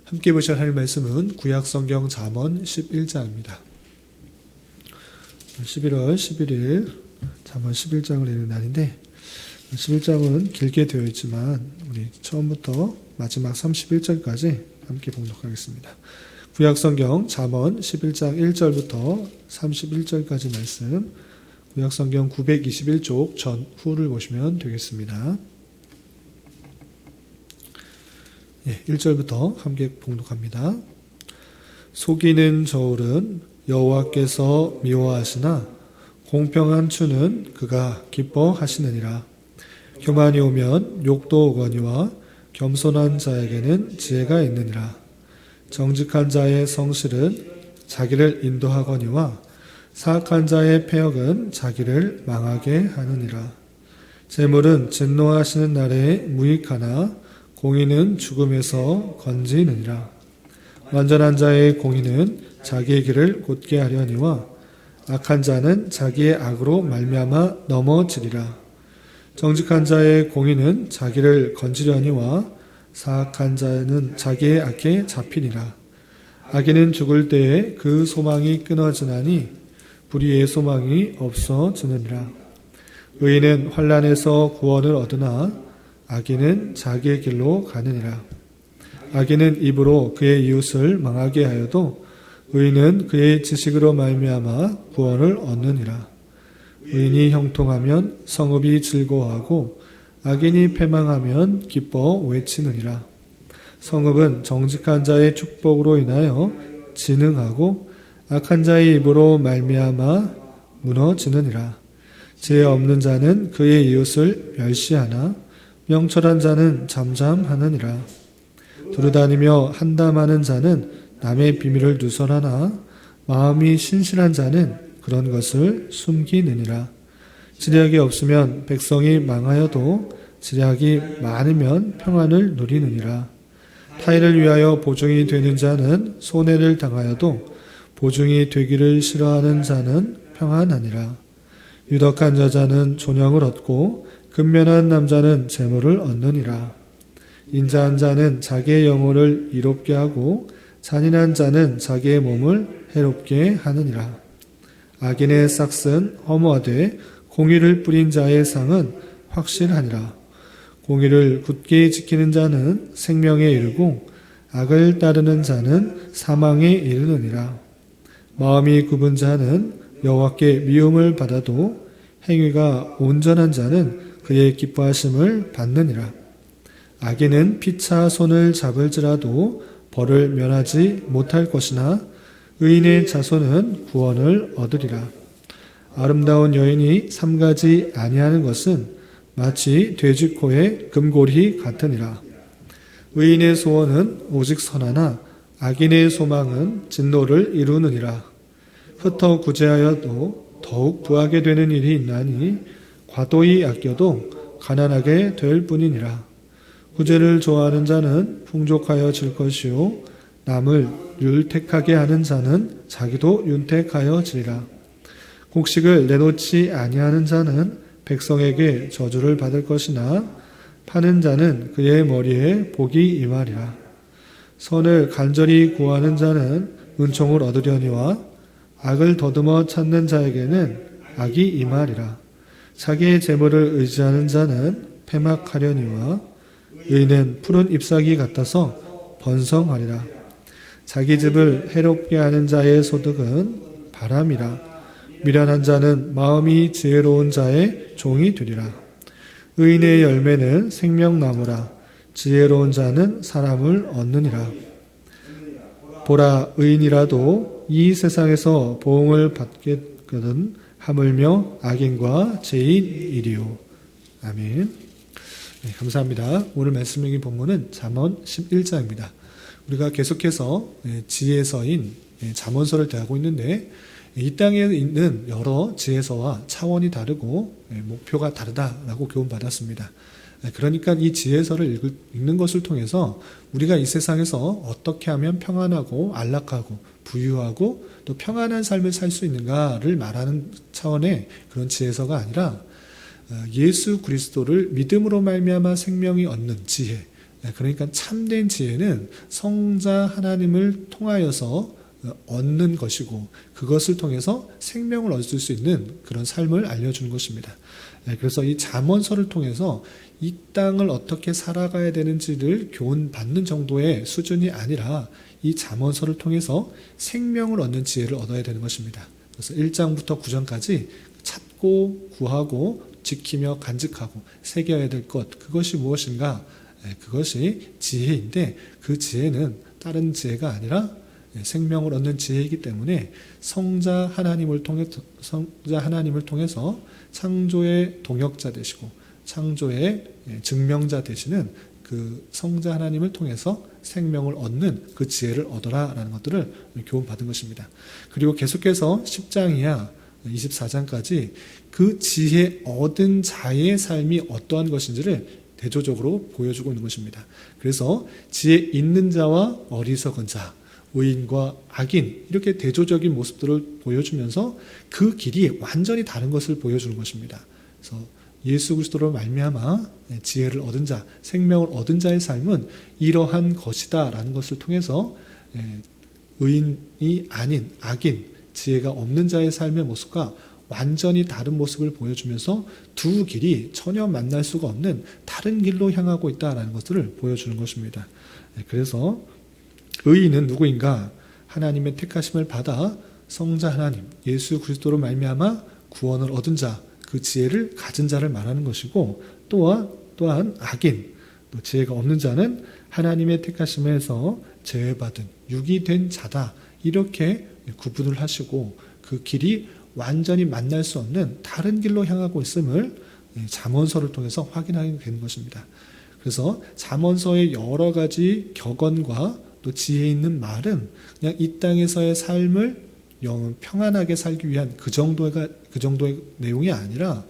함께 보실 하나님 말씀은 구약성경 잠언 11장입니다. 11월 11일 잠언 11장을 읽는 날인데 11장은 길게 되어 있지만 우리 처음부터 마지막 31절까지 함께 봉독하겠습니다. 구약성경 잠언 11장 1절부터 31절까지 말씀, 구약성경 921쪽 전후를 보시면 되겠습니다. 1절부터 함께 봉독합니다. 속이는 저울은 여호와께서 미워하시나 공평한 추는 그가 기뻐하시느니라. 교만이 오면 욕도 오거니와 겸손한 자에게는 지혜가 있느니라. 정직한 자의 성실은 자기를 인도하거니와 사악한 자의 패역은 자기를 망하게 하느니라. 재물은 진노하시는 날에 무익하나 공의는 죽음에서 건지느니라. 완전한 자의 공의는 자기의 길을 곧게 하려니와 악한 자는 자기의 악으로 말미암아 넘어지리라. 정직한 자의 공의는 자기를 건지려니와 사악한 자는 자기의 악에 잡히리라. 악인은 죽을 때에 그 소망이 끊어지나니 불의의 소망이 없어지느니라. 의인은 환난에서 구원을 얻으나 악인은 자기의 길로 가느니라. 악인은 입으로 그의 이웃을 망하게 하여도 의인은 그의 지식으로 말미암아 구원을 얻느니라. 의인이 형통하면 성읍이 즐거워하고 악인이 패망하면 기뻐 외치느니라. 성읍은 정직한 자의 축복으로 인하여 진흥하고 악한 자의 입으로 말미암아 무너지느니라. 지혜 없는 자는 그의 이웃을 멸시하나 명철한 자는 잠잠하느니라. 두루다니며 한담하는 자는 남의 비밀을 누설하나 마음이 신실한 자는 그런 것을 숨기느니라. 지략이 없으면 백성이 망하여도 지략이 많으면 평안을 누리느니라. 타인을 위하여 보증이 되는 자는 손해를 당하여도 보증이 되기를 싫어하는 자는 평안하니라. 유덕한 여자는 존영을 얻고 근면한 남자는 재물을 얻느니라. 인자한 자는 자기의 영혼을 이롭게 하고 잔인한 자는 자기의 몸을 해롭게 하느니라. 악인의 싹은 허무하되 공의를 뿌린 자의 상은 확실하니라. 공의를 굳게 지키는 자는 생명에 이르고 악을 따르는 자는 사망에 이르느니라. 마음이 굽은 자는 여호와께 미움을 받아도 행위가 온전한 자는 그의 기뻐하심을 받느니라. 악인은 피차 손을 잡을지라도 벌을 면하지 못할 것이나 의인의 자손은 구원을 얻으리라. 아름다운 여인이 삼가지 아니하는 것은 마치 돼지코의 금골이 같으니라. 의인의 소원은 오직 선하나 악인의 소망은 진노를 이루느니라. 흩어 구제하여도 더욱 부하게 되는 일이 있나니 과도히 아껴도 가난하게 될 뿐이니라. 구제를 좋아하는 자는 풍족하여질 것이요 남을 율택하게 하는 자는 자기도 윤택하여지리라. 곡식을 내놓지 아니하는 자는 백성에게 저주를 받을 것이나 파는 자는 그의 머리에 복이 임하리라. 선을 간절히 구하는 자는 은총을 얻으려니와 악을 더듬어 찾는 자에게는 악이 임하리라. 자기의 재물을 의지하는 자는 패막하려니와 의인은 푸른 잎사귀 같아서 번성하리라. 자기 집을 해롭게 하는 자의 소득은 바람이라. 미련한 자는 마음이 지혜로운 자의 종이 되리라. 의인의 열매는 생명나무라. 지혜로운 자는 사람을 얻느니라. 보라, 의인이라도 이 세상에서 보응을 받겠거든 하물며 악인과 죄인이리요. 아멘. 네, 감사합니다. 오늘 말씀 읽은 본문은 잠언 11장입니다. 우리가 계속해서 지혜서인 잠언서를 대하고 있는데 이 땅에 있는 여러 지혜서와 차원이 다르고 목표가 다르다라고 교훈받았습니다. 그러니까 이 지혜서를 읽는 것을 통해서 우리가 이 세상에서 어떻게 하면 평안하고 안락하고 부유하고 또 평안한 삶을 살 수 있는가를 말하는 차원의 그런 지혜서가 아니라 예수 그리스도를 믿음으로 말미암아 생명이 얻는 지혜, 그러니까 참된 지혜는 성자 하나님을 통하여서 얻는 것이고 그것을 통해서 생명을 얻을 수 있는 그런 삶을 알려주는 것입니다. 그래서 이 잠언서를 통해서 이 땅을 어떻게 살아가야 되는지를 교훈받는 정도의 수준이 아니라 이 잠언서를 통해서 생명을 얻는 지혜를 얻어야 되는 것입니다. 그래서 1장부터 9장까지 찾고 구하고 지키며 간직하고 새겨야 될 것, 그것이 무엇인가? 그것이 지혜인데 그 지혜는 다른 지혜가 아니라 생명을 얻는 지혜이기 때문에 성자 하나님을 통해서 창조의 동역자 되시고 창조의 증명자 되시는 그 성자 하나님을 통해서 생명을 얻는 그 지혜를 얻어라라는 것들을 교훈받은 것입니다. 그리고 계속해서 10장 이하 24장까지 그 지혜 얻은 자의 삶이 어떠한 것인지를 대조적으로 보여주고 있는 것입니다. 그래서 지혜 있는 자와 어리석은 자, 의인과 악인, 이렇게 대조적인 모습들을 보여주면서 그 길이 완전히 다른 것을 보여주는 것입니다. 그래서 예수 그리스도로 말미암아 지혜를 얻은 자, 생명을 얻은 자의 삶은 이러한 것이다라는 것을 통해서 의인이 아닌 악인, 지혜가 없는 자의 삶의 모습과 완전히 다른 모습을 보여주면서 두 길이 전혀 만날 수가 없는 다른 길로 향하고 있다는 것들을 보여주는 것입니다. 그래서 의인은 누구인가? 하나님의 택하심을 받아 성자 하나님, 예수 그리스도로 말미암아 구원을 얻은 자, 그 지혜를 가진 자를 말하는 것이고 또한 악인, 또 지혜가 없는 자는 하나님의 택하심에서 제외받은 유기된 자다. 이렇게 구분을 하시고 그 길이 완전히 만날 수 없는 다른 길로 향하고 있음을 잠언서를 통해서 확인하게 되는 것입니다. 그래서 잠언서의 여러 가지 격언과 또 지혜 있는 말은 그냥 이 땅에서의 삶을 평안하게 살기 위한 그 정도의 내용이 아니라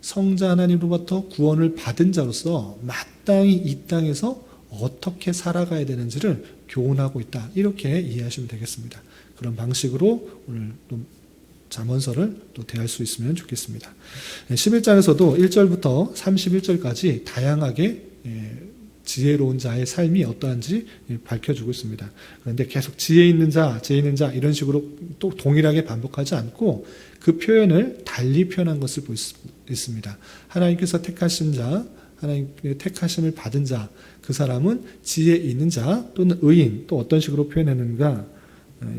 성자 하나님으로부터 구원을 받은 자로서 마땅히 이 땅에서 어떻게 살아가야 되는지를 교훈하고 있다. 이렇게 이해하시면 되겠습니다. 그런 방식으로 오늘 또 잠언서를 또 대할 수 있으면 좋겠습니다. 11장에서도 1절부터 31절까지 다양하게 지혜로운 자의 삶이 어떠한지 밝혀주고 있습니다. 그런데 계속 지혜 있는 자 이런 식으로 또 동일하게 반복하지 않고 그 표현을 달리 표현한 것을 볼 수 있습니다. 하나님께서 택하신 자, 하나님의 택하심을 받은 자, 그 사람은 지혜 있는 자 또는 의인, 또 어떤 식으로 표현했는가?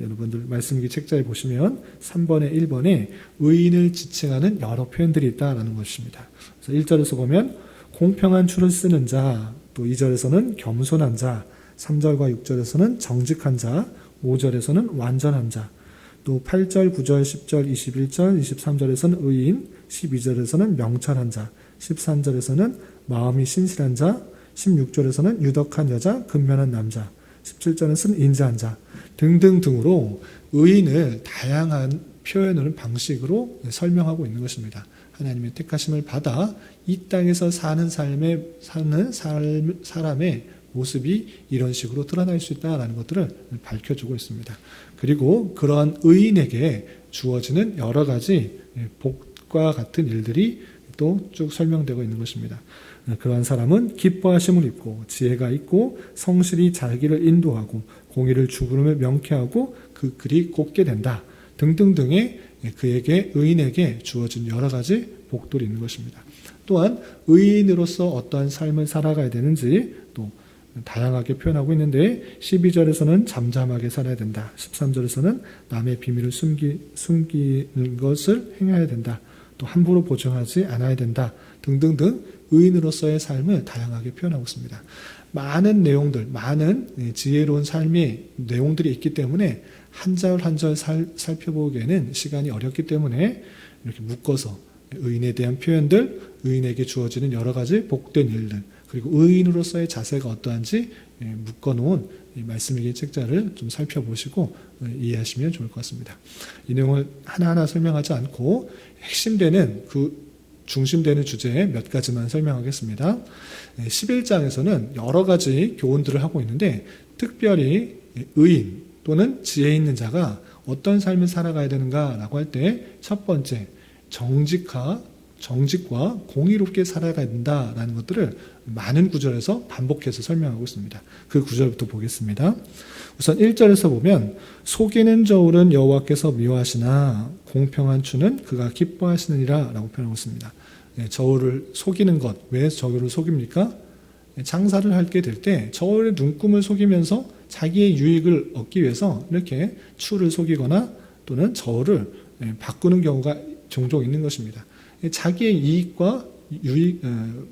여러분들 말씀기 책자에 보시면 3번에 1번에 의인을 지칭하는 여러 표현들이 있다라는 것입니다. 그래서 1절에서 보면 공평한 추를 쓰는 자, 또 2절에서는 겸손한 자, 3절과 6절에서는 정직한 자, 5절에서는 완전한 자, 또 8절, 9절, 10절, 21절, 23절에서는 의인, 12절에서는 명철한 자, 13절에서는 마음이 신실한 자, 16절에서는 유덕한 여자, 근면한 남자, 17절에서는 인자한 자 등등등으로 의인을 다양한 표현을 방식으로 설명하고 있는 것입니다. 하나님의 택하심을 받아 이 땅에서 사는 사람의 모습이 이런 식으로 드러날 수 있다는 것들을 밝혀주고 있습니다. 그리고 그러한 의인에게 주어지는 여러 가지 복과 같은 일들이 또 쭉 설명되고 있는 것입니다. 그러한 사람은 기뻐하심을 입고 지혜가 있고 성실히 자기를 인도하고 공의를 주부름을 명쾌하고 그 글이 곱게 된다 등등등의 그에게 의인에게 주어진 여러 가지 복들이 있는 것입니다. 또한 의인으로서 어떠한 삶을 살아가야 되는지 또 다양하게 표현하고 있는데 12절에서는 잠잠하게 살아야 된다. 13절에서는 남의 비밀을 숨기는 것을 행해야 된다. 또 함부로 보증하지 않아야 된다. 등등등 의인으로서의 삶을 다양하게 표현하고 있습니다. 많은 내용들, 많은 지혜로운 삶의 내용들이 있기 때문에 한 절 한 절 살펴보기에는 시간이 어렵기 때문에 이렇게 묶어서 의인에 대한 표현들, 의인에게 주어지는 여러 가지 복된 일들, 그리고 의인으로서의 자세가 어떠한지 묶어놓은 말씀일기 책자를 좀 살펴보시고 이해하시면 좋을 것 같습니다. 이 내용을 하나하나 설명하지 않고 핵심되는 중심되는 주제에 몇 가지만 설명하겠습니다. 11장에서는 여러 가지 교훈들을 하고 있는데 특별히 의인 또는 지혜 있는 자가 어떤 삶을 살아가야 되는가라고 할 때 첫 번째 정직하 정직과 공의롭게 살아가야 된다라는 것들을 많은 구절에서 반복해서 설명하고 있습니다. 그 구절부터 보겠습니다. 우선 1절에서 보면 속이는 저울은 여호와께서 미워하시나 공평한 추는 그가 기뻐하시느니라 라고 표현하고 있습니다. 저울을 속이는 것, 왜 저울을 속입니까? 장사를 하게 될 때 저울의 눈금을 속이면서 자기의 유익을 얻기 위해서 이렇게 추를 속이거나 또는 저울을 바꾸는 경우가 종종 있는 것입니다. 자기의 이익과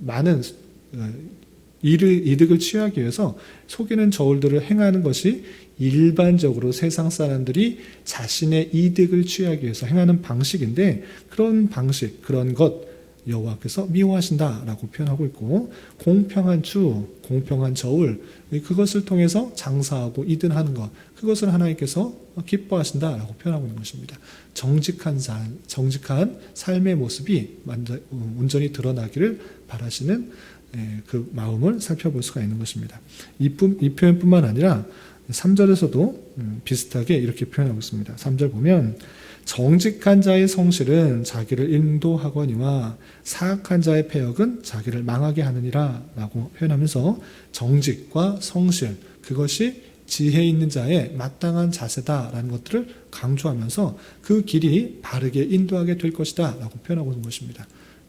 많은 이득을 취하기 위해서 속이는 저울들을 행하는 것이 일반적으로 세상 사람들이 자신의 이득을 취하기 위해서 행하는 방식인데, 그런 방식, 그런 것 여호와께서 미워하신다라고 표현하고 있고, 공평한 추, 공평한 저울, 그것을 통해서 장사하고 이득하는 것, 그것을 하나님께서 기뻐하신다라고 표현하고 있는 것입니다. 정직한 삶의 모습이 온전히 드러나기를 바라시는 그 마음을 살펴볼 수가 있는 것입니다. 이 표현뿐만 아니라 3절에서도 비슷하게 이렇게 표현하고 있습니다. 3절 보면 정직한 자의 성실은 자기를 인도하거니와 사악한 자의 패역은 자기를 망하게 하느니라 라고 표현하면서 정직과 성실, 그것이 지혜 있는 자의 마땅한 자세다라는 것들을 강조하면서 그 길이 바르게 인도하게 될 것이다 라고 표현하고 있는 것입니다.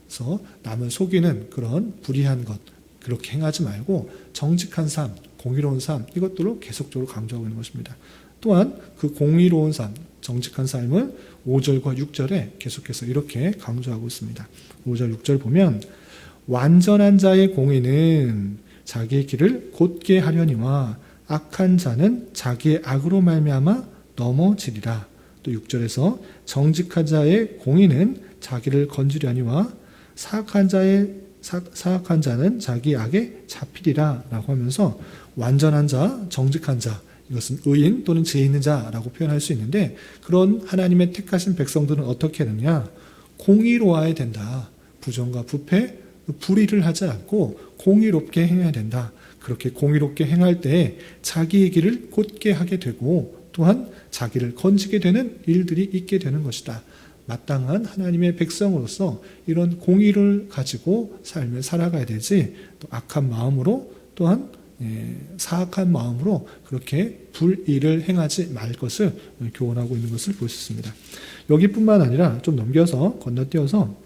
그래서 남을 속이는 그런 불의한 것, 그렇게 행하지 말고 정직한 삶, 공의로운 삶, 이것들로 계속적으로 강조하고 있는 것입니다. 또한 그 공의로운 삶, 정직한 삶을 5절과 6절에 계속해서 이렇게 강조하고 있습니다. 5절, 6절 보면 완전한 자의 공의는 자기의 길을 곧게 하려니와 악한 자는 자기의 악으로 말미암아 넘어지리라. 또 6절에서 정직한 자의 공의는 자기를 건지려니와 사악한 자는 자기 악에 잡히리라 라고 하면서 완전한 자, 정직한 자, 이것은 의인 또는 지혜 있는 자라고 표현할 수 있는데, 그런 하나님의 택하신 백성들은 어떻게 되느냐? 공의로워야 된다. 부정과 부패, 불의를 하지 않고 공의롭게 행해야 된다. 그렇게 공의롭게 행할 때 자기의 길을 곧게 하게 되고 또한 자기를 건지게 되는 일들이 있게 되는 것이다. 마땅한 하나님의 백성으로서 이런 공의를 가지고 삶을 살아가야 되지, 또 악한 마음으로 또한 사악한 마음으로 그렇게 불의를 행하지 말 것을 교훈하고 있는 것을 볼 수 있습니다. 여기뿐만 아니라 좀 넘겨서 건너뛰어서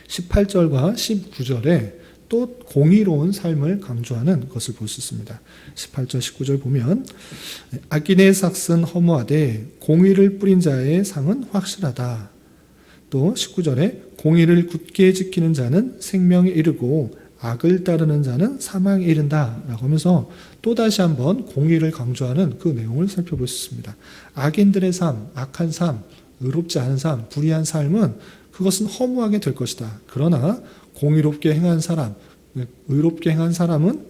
18절과 19절에 또 공의로운 삶을 강조하는 것을 볼 수 있습니다. 18절, 19절 보면 악인의 삭은 허무하되 공의를 뿌린 자의 상은 확실하다. 또 19절에 공의를 굳게 지키는 자는 생명에 이르고 악을 따르는 자는 사망에 이른다 라고 하면서 또다시 한번 공의를 강조하는 그 내용을 살펴볼 수 있습니다. 악인들의 삶, 악한 삶, 의롭지 않은 삶, 불의한 삶은 그것은 허무하게 될 것이다. 그러나 공의롭게 행한 사람, 의롭게 행한 사람은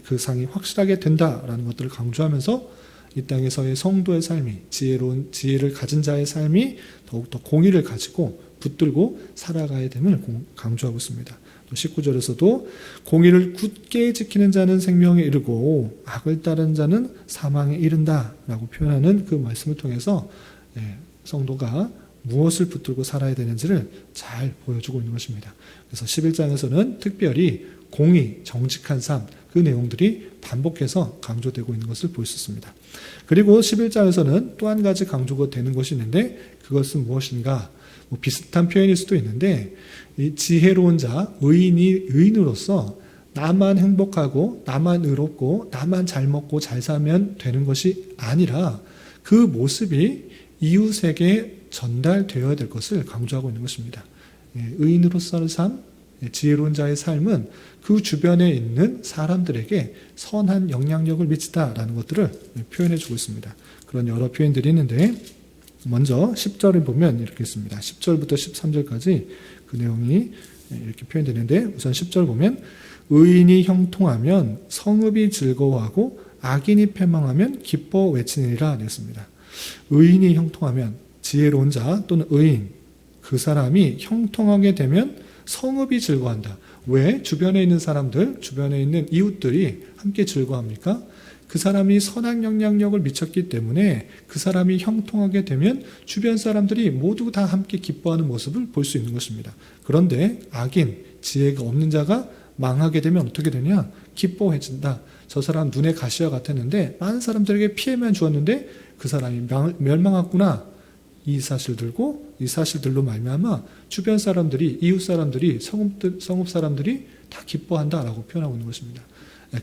그 상이 확실하게 된다라는 것들을 강조하면서 이 땅에서의 성도의 삶이, 지혜를 가진 자의 삶이 더욱더 공의를 가지고 붙들고 살아가야 됨을 강조하고 있습니다. 또 19절에서도 공의를 굳게 지키는 자는 생명에 이르고 악을 따르는 자는 사망에 이른다라고 표현하는 그 말씀을 통해서 성도가 무엇을 붙들고 살아야 되는지를 잘 보여주고 있는 것입니다. 그래서 11장에서는 특별히 공의, 정직한 삶, 그 내용들이 반복해서 강조되고 있는 것을 볼 수 있습니다. 그리고 11장에서는 또 한 가지 강조가 되는 것이 있는데, 그것은 무엇인가? 비슷한 표현일 수도 있는데, 이 지혜로운 자, 의인으로서 나만 행복하고 나만 의롭고 나만 잘 먹고 잘 살면 되는 것이 아니라 그 모습이 이웃에게 전달되어야 될 것을 강조하고 있는 것입니다. 의인으로서의 삶, 지혜로운 자의 삶은 그 주변에 있는 사람들에게 선한 영향력을 미치다라는 것들을 표현해 주고 있습니다. 그런 여러 표현들이 있는데, 먼저 10절을 보면 이렇게 있습니다. 10절부터 13절까지 그 내용이 이렇게 표현되는데, 우선 10절 보면 의인이 형통하면 성읍이 즐거워하고 악인이 패망하면 기뻐 외치느니라 되었습니다. 의인이 형통하면, 지혜로운 자 또는 의인, 그 사람이 형통하게 되면 성읍이 즐거워한다. 왜? 주변에 있는 사람들, 주변에 있는 이웃들이 함께 즐거워합니까? 그 사람이 선한 영향력을 미쳤기 때문에 그 사람이 형통하게 되면 주변 사람들이 모두 다 함께 기뻐하는 모습을 볼 수 있는 것입니다. 그런데 악인, 지혜가 없는 자가 망하게 되면 어떻게 되냐? 기뻐해진다. 저 사람 눈에 가시와 같았는데 많은 사람들에게 피해만 주었는데 그 사람이 멸망했구나. 이 사실들로 말미암아 주변 사람들이, 이웃 사람들이, 성읍 사람들이 다 기뻐한다라고 표현하고 있는 것입니다.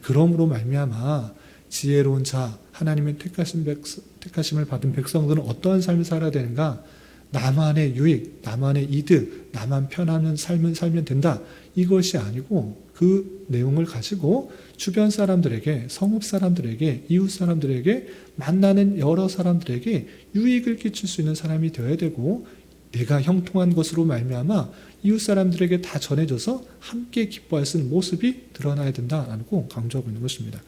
그러므로 말미암아 지혜로운 자, 하나님의 택하심을 받은 백성들은 어떠한 삶을 살아야 되는가? 나만의 유익, 나만의 이득, 나만 편하는 삶을 살면 된다. 이것이 아니고 그 내용을 가지고 주변 사람들에게, 성읍 사람들에게, 이웃 사람들에게, 만나는 여러 사람들에게 유익을 끼칠 수 있는 사람이 되어야 되고, 내가 형통한 것으로 말미암아 이웃 사람들에게 다 전해져서 함께 기뻐할 수 있는 모습이 드러나야 된다라고 강조하고 있는 것입니다.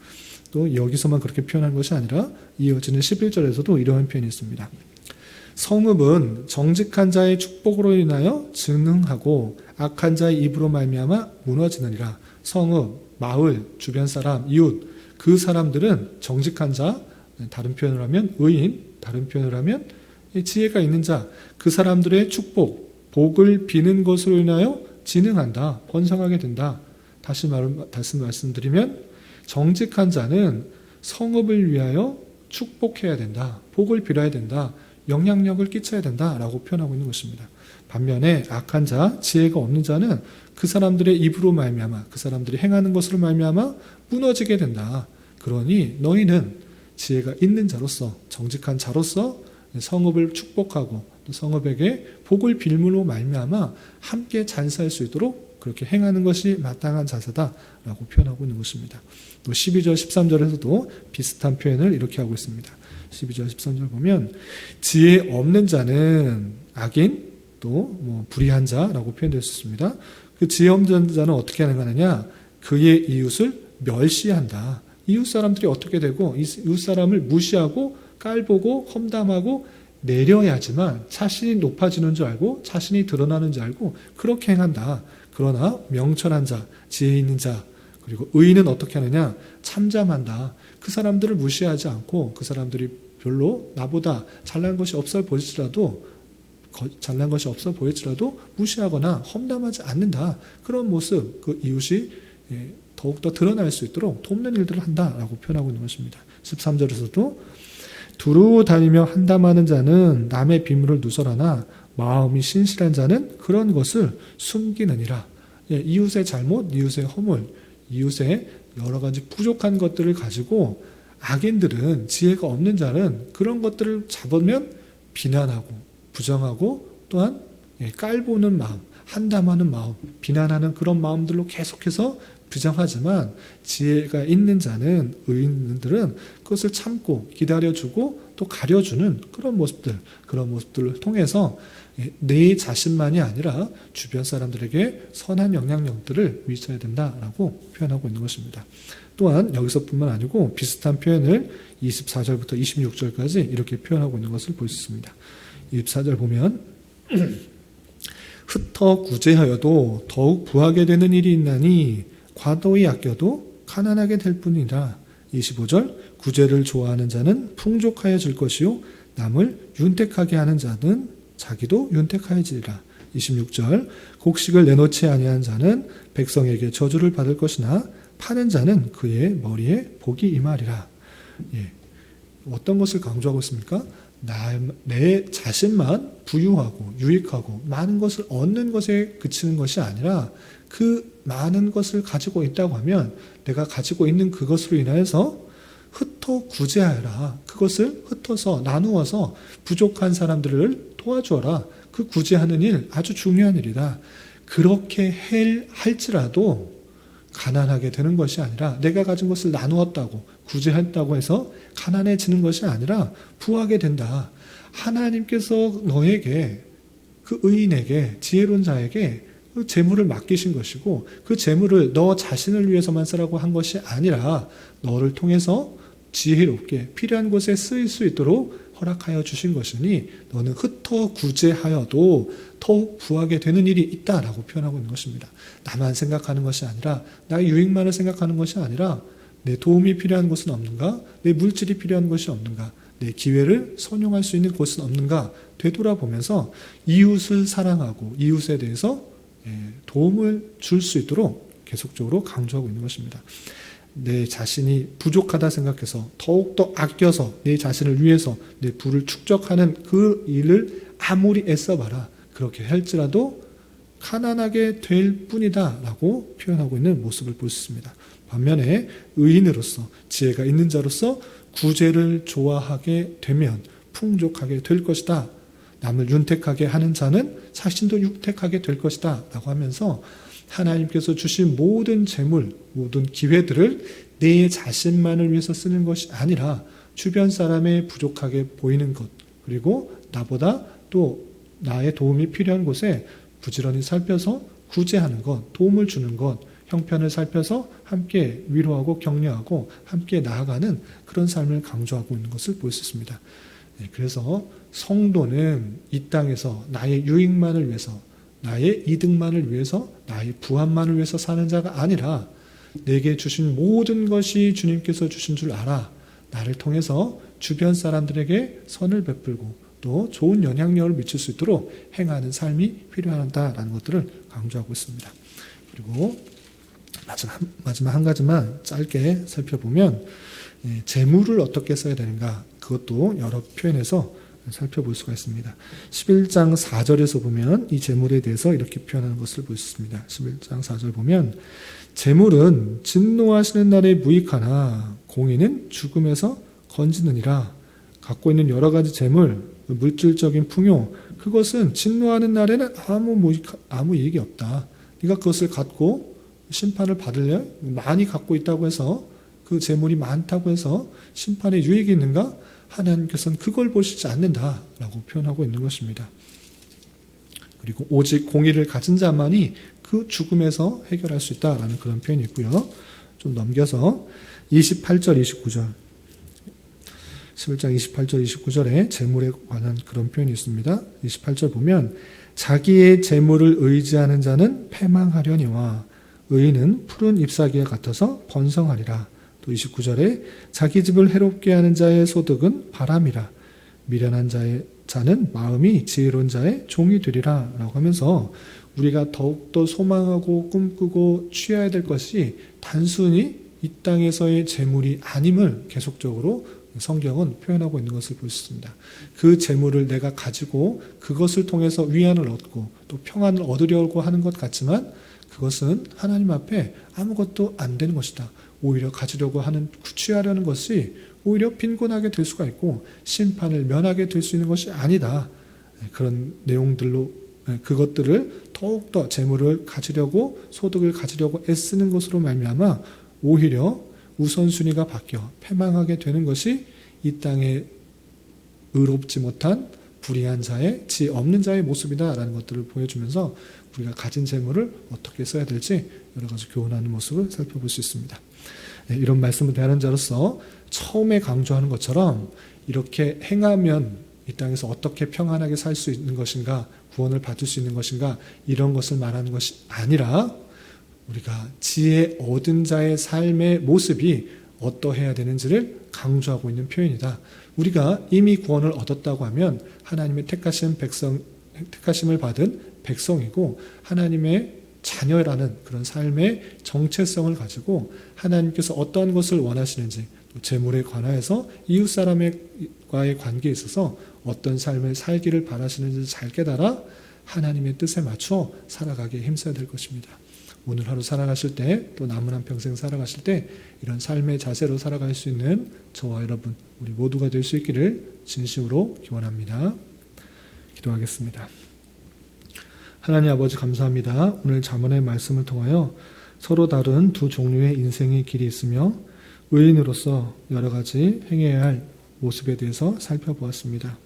또 여기서만 그렇게 표현한 것이 아니라 이어지는 11절에서도 이러한 표현이 있습니다. 성읍은 정직한 자의 축복으로 인하여 증흥하고 악한 자의 입으로 말미암아 무너지느니라. 성읍, 마을, 주변 사람, 이웃, 그 사람들은 정직한 자, 다른 표현을 하면 의인, 다른 표현을 하면 지혜가 있는 자, 그 사람들의 축복, 복을 비는 것으로 인하여 진흥한다, 번성하게 된다. 다시 말씀드리면 정직한 자는 성읍을 위하여 축복해야 된다, 복을 빌어야 된다, 영향력을 끼쳐야 된다라고 표현하고 있는 것입니다. 반면에 악한 자, 지혜가 없는 자는 그 사람들의 입으로 말미암아, 그 사람들이 행하는 것으로 말미암아 무너지게 된다. 그러니 너희는 지혜가 있는 자로서, 정직한 자로서 성읍을 축복하고 또 성읍에게 복을 빌므로 말미암아 함께 잘 살 수 있도록 그렇게 행하는 것이 마땅한 자세다라고 표현하고 있는 것입니다. 또 12절, 13절에서도 비슷한 표현을 이렇게 하고 있습니다. 12절, 13절 보면 지혜 없는 자는 악인, 또 불의한 자라고 표현되어 있습니다. 그 지혜 없는 자는 어떻게 하느냐? 그의 이웃을 멸시한다. 이웃 사람들이 어떻게 되고 이웃 사람을 무시하고 깔보고 험담하고 내려야지만 자신이 높아지는 줄 알고 자신이 드러나는 줄 알고 그렇게 행한다. 그러나 명철한 자, 지혜 있는 자, 그리고 의인은 어떻게 하느냐? 참잠한다. 그 사람들을 무시하지 않고 그 사람들이 별로 나보다 잘난 것이 없어 보일지라도 무시하거나 험담하지 않는다. 그런 모습, 그 이웃이 더욱더 드러날 수 있도록 돕는 일들을 한다라고 표현하고 있는 것입니다. 13절에서도 두루 다니며 한담하는 자는 남의 비밀을 누설하나 마음이 신실한 자는 그런 것을 숨기느니라. 이웃의 잘못, 이웃의 허물, 이웃의 여러 가지 부족한 것들을 가지고 악인들은, 지혜가 없는 자는 그런 것들을 잡으면 비난하고 부정하고 또한 깔보는 마음, 한담하는 마음, 비난하는 그런 마음들로 계속해서 부정하지만 지혜가 있는 자는, 의인들은 그것을 참고 기다려주고 또 가려주는 그런 모습들을 통해서 내 자신만이 아니라 주변 사람들에게 선한 영향력들을 미쳐야 된다라고 표현하고 있는 것입니다. 또한 여기서뿐만 아니고 비슷한 표현을 24절부터 26절까지 이렇게 표현하고 있는 것을 볼 수 있습니다. 24절 보면 흩어 구제하여도 더욱 부하게 되는 일이 있나니 과도히 아껴도 가난하게 될 뿐이라. 25절 구제를 좋아하는 자는 풍족하여질 것이요 남을 윤택하게 하는 자는 자기도 윤택하여지리라. 26절 곡식을 내놓지 아니한 자는 백성에게 저주를 받을 것이나 파는 자는 그의 머리에 복이 임하리라. 어떤 것을 강조하고 있습니까? 내 자신만 부유하고 유익하고 많은 것을 얻는 것에 그치는 것이 아니라 그 많은 것을 가지고 있다고 하면 내가 가지고 있는 그것으로 인하여서 흩어 구제하여라. 그것을 흩어서 나누어서 부족한 사람들을 도와주어라. 그 구제하는 일 아주 중요한 일이다. 그렇게 할지라도 가난하게 되는 것이 아니라 내가 가진 것을 나누었다고 구제했다고 해서 가난해지는 것이 아니라 부하게 된다. 하나님께서 너에게, 그 의인에게, 지혜로운 자에게 그 재물을 맡기신 것이고 그 재물을 너 자신을 위해서만 쓰라고 한 것이 아니라 너를 통해서 지혜롭게 필요한 곳에 쓰일 수 있도록 허락하여 주신 것이니 너는 흩어 구제하여도 더욱 부하게 되는 일이 있다라고 표현하고 있는 것입니다. 나만 생각하는 것이 아니라 나의 유익만을 생각하는 것이 아니라 내 도움이 필요한 곳은 없는가? 내 물질이 필요한 것이 없는가? 내 기회를 선용할 수 있는 곳은 없는가? 되돌아보면서 이웃을 사랑하고 이웃에 대해서 도움을 줄 수 있도록 계속적으로 강조하고 있는 것입니다. 내 자신이 부족하다 생각해서 더욱더 아껴서 내 자신을 위해서 내 부를 축적하는 그 일을 아무리 애써봐라. 그렇게 할지라도 가난하게 될 뿐이다 라고 표현하고 있는 모습을 볼 수 있습니다. 반면에 의인으로서 지혜가 있는 자로서 구제를 좋아하게 되면 풍족하게 될 것이다. 남을 윤택하게 하는 자는 자신도 윤택하게 될 것이다 라고 하면서 하나님께서 주신 모든 재물, 모든 기회들을 내 자신만을 위해서 쓰는 것이 아니라 주변 사람의 부족하게 보이는 것, 그리고 나보다 또 나의 도움이 필요한 곳에 부지런히 살펴서 구제하는 것, 도움을 주는 것, 형편을 살펴서 함께 위로하고 격려하고 함께 나아가는 그런 삶을 강조하고 있는 것을 볼 수 있습니다. 그래서 성도는 이 땅에서 나의 유익만을 위해서, 나의 이득만을 위해서, 나의 부함만을 위해서 사는 자가 아니라 내게 주신 모든 것이 주님께서 주신 줄 알아 나를 통해서 주변 사람들에게 선을 베풀고 또 좋은 영향력을 미칠 수 있도록 행하는 삶이 필요하다라는 것들을 강조하고 있습니다. 그리고 마지막 한 가지만 짧게 살펴보면 재물을 어떻게 써야 되는가, 그것도 여러 표현에서 살펴볼 수가 있습니다. 11장 4절에서 보면 이 재물에 대해서 이렇게 표현하는 것을 볼 수 있습니다. 11장 4절 보면 재물은 진노하시는 날에 무익하나 공의는 죽음에서 건지느니라. 갖고 있는 여러 가지 재물, 물질적인 풍요, 그것은 진노하는 날에는 아무 이익이 없다. 네가 그것을 갖고 심판을 받을래? 많이 갖고 있다고 해서, 그 재물이 많다고 해서 심판에 유익이 있는가? 하나님께서는 그걸 보시지 않는다라고 표현하고 있는 것입니다. 그리고 오직 공의를 가진 자만이 그 죽음에서 해결할 수 있다라는 그런 표현이 있고요. 좀 넘겨서 28절, 29절 11장 28절, 29절에 재물에 관한 그런 표현이 있습니다. 28절 보면 자기의 재물을 의지하는 자는 패망하려니와 의인은 푸른 잎사귀와 같아서 번성하리라. 또 29절에 자기 집을 해롭게 하는 자의 소득은 바람이라. 미련한 자는 마음이 지혜로운 자의 종이 되리라 라고 하면서 우리가 더욱더 소망하고 꿈꾸고 취해야 될 것이 단순히 이 땅에서의 재물이 아님을 계속적으로 성경은 표현하고 있는 것을 볼 수 있습니다. 그 재물을 내가 가지고 그것을 통해서 위안을 얻고 또 평안을 얻으려고 하는 것 같지만 그것은 하나님 앞에 아무것도 안 되는 것이다. 오히려 가지려고 하는, 취하려는 것이 오히려 빈곤하게 될 수가 있고 심판을 면하게 될 수 있는 것이 아니다. 그런 내용들로 그것들을 더욱더 재물을 가지려고, 소득을 가지려고 애쓰는 것으로 말미암아 오히려 우선순위가 바뀌어 패망하게 되는 것이 이 땅에 의롭지 못한 불의한 자의, 지혜 없는 자의 모습이다라는 것들을 보여주면서 우리가 가진 재물을 어떻게 써야 될지 여러 가지 교훈하는 모습을 살펴볼 수 있습니다. 이런 말씀을 대하는 자로서 처음에 강조하는 것처럼 이렇게 행하면 이 땅에서 어떻게 평안하게 살 수 있는 것인가, 구원을 받을 수 있는 것인가, 이런 것을 말하는 것이 아니라 우리가 지혜 얻은 자의 삶의 모습이 어떠해야 되는지를 강조하고 있는 표현이다. 우리가 이미 구원을 얻었다고 하면 하나님의 택하심을 받은 백성이고 하나님의 자녀라는 그런 삶의 정체성을 가지고 하나님께서 어떠한 것을 원하시는지, 또 재물에 관하여서 이웃 사람과의 관계에 있어서 어떤 삶을 살기를 바라시는지 잘 깨달아 하나님의 뜻에 맞춰 살아가기에 힘써야 될 것입니다. 오늘 하루 살아가실 때, 또 남은 한 평생 살아가실 때 이런 삶의 자세로 살아갈 수 있는 저와 여러분, 우리 모두가 될 수 있기를 진심으로 기원합니다. 기도하겠습니다. 하나님 아버지 감사합니다. 오늘 잠언의 말씀을 통하여 서로 다른 두 종류의 인생의 길이 있으며 의인으로서 여러 가지 행해야 할 모습에 대해서 살펴보았습니다.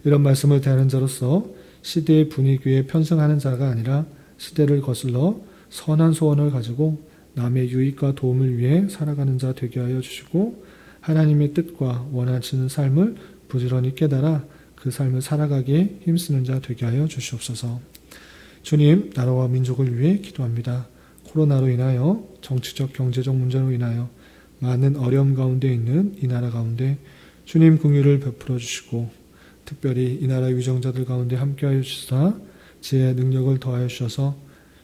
이런 말씀을 대하는 자로서 시대의 분위기에 편승하는 자가 아니라 시대를 거슬러 선한 소원을 가지고 남의 유익과 도움을 위해 살아가는 자 되게 하여 주시고 하나님의 뜻과 원하시는 삶을 부지런히 깨달아 그 삶을 살아가기에 힘쓰는 자 되게 하여 주시옵소서. 주님, 나라와 민족을 위해 기도합니다. 코로나로 인하여 정치적, 경제적 문제로 인하여 많은 어려움 가운데 있는 이 나라 가운데 주님 긍휼을 베풀어 주시고 특별히 이 나라 위정자들 가운데 함께하여 주시사 지혜의 능력을 더하여 주셔서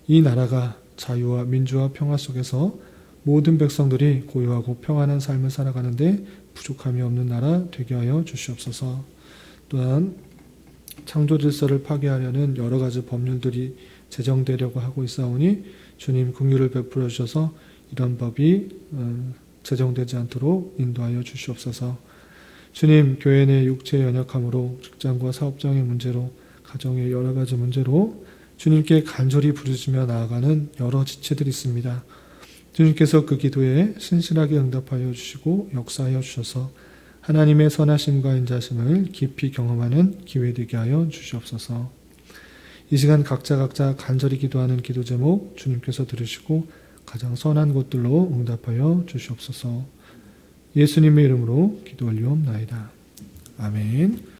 이 나라가 자유와 민주와 평화 속에서 모든 백성들이 고요하고 평안한 삶을 살아가는데 부족함이 없는 나라 되게 하여 주시옵소서. 또한 창조 질서를 파괴하려는 여러 가지 법률들이 제정되려고 하고 있사오니 주님 긍휼을 베풀어 주셔서 이런 법이 제정되지 않도록 인도하여 주시옵소서. 주님, 교회 내 육체의 연약함으로 직장과 사업장의 문제로 가정의 여러 가지 문제로 주님께 간절히 부르짖며 나아가는 여러 지체들이 있습니다. 주님께서 그 기도에 신실하게 응답하여 주시고 역사하여 주셔서 하나님의 선하심과 인자심을 깊이 경험하는 기회 되게 하여 주시옵소서. 이 시간 각자 간절히 기도하는 기도 제목 주님께서 들으시고 가장 선한 곳들로 응답하여 주시옵소서. 예수님의 이름으로 기도 올리옵나이다. 아멘.